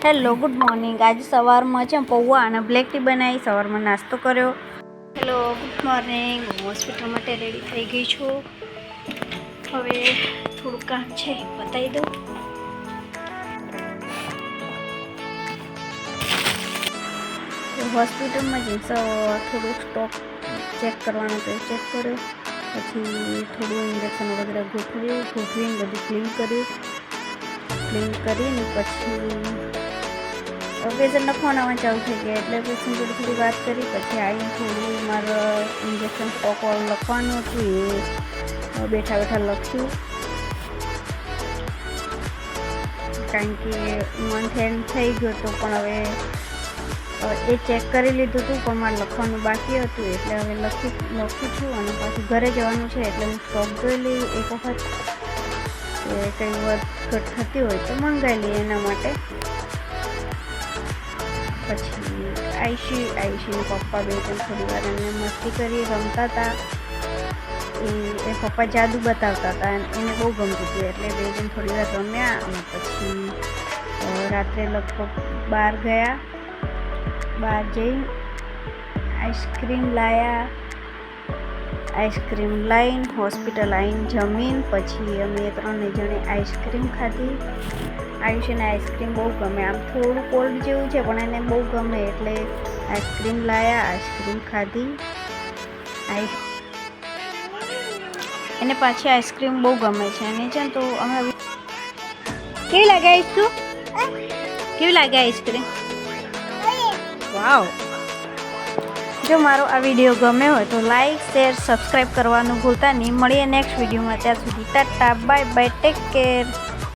Hello good morning. આજે સવારમાં છે પૌવા અને બ્લેક ટી બનાવી, સવારમાં નાસ્તો કર્યો। Hello good morning. હું હોસ્પિટલ માટે રેડી થઈ ગઈ છું। હવે થોડું કામ છે બતાવી દઉં। હોસ્પિટલમાં જઈને થોડુંક સ્ટોક ચેક કરવાનો તો ચેક કર્યો, પછી થોડું ઇન્જેક્શન વગેરે ગોઠવીને બધું ક્લીન કરીને પછી પેશન્ટના ફોન આવવા ચાલુ થઈ ગયા એટલે પેશન્ટ જોડે થોડી વાત કરી, પછી આવીને થોડું મારા ઇન્જેક્શન સ્ટોક લખવાનું હતું એ બેઠા લખ્યું, કારણ કે મંથ એન્ડ થઈ ગયો હતો પણ હવે એ ચેક કરી લીધું હતું પણ મારે લખવાનું બાકી હતું એટલે હવે લખું છું અને પાછું ઘરે જવાનું છે એટલે હું સ્ટોક જોઈ લઈ એક વખત કે કંઈ વધઘટ થતી હોય તો મંગાવી લઈએ એના માટે। પછી આયુષીના પપ્પા બે ત્રણ થોડી વાર એમને મસ્તી કરી રમતા હતા, એ પપ્પા જાદુ બતાવતા હતા, એને બહુ ગમતું હતું એટલે બે જણ થોડી વાર રમ્યા અને પછી રાત્રે લગભગ બહાર ગયા। બહાર જઈ આઈસ્ક્રીમ લાવીને હોસ્પિટલ આવીને જમીન પછી અમે ત્રણે જણે આઈસ્ક્રીમ ખાધી। આયુષીને આઈસ્ક્રીમ બહુ ગમે, આમ થોડું કોલ્ડ જેવું છે પણ એને બહુ ગમે એટલે આઈસ્ક્રીમ લાવ્યા, આઈસ્ક્રીમ ખાધી। એને પાછી આઈસ્ક્રીમ બહુ ગમે છે અને છે ને તો અમે કેવી લાગે આઈસ્ક્રીમ? કેવી લાગે આઈસ્ક્રીમ? વાવ! જો મારો આ વિડીયો ગમ્યો હોય તો લાઈક શેર સબસ્ક્રાઈબ કરવાનું ભૂલતા નહીં। મળીએ નેક્સ્ટ વિડીયોમાં, ત્યાં સુધી Tata bye bye, take care.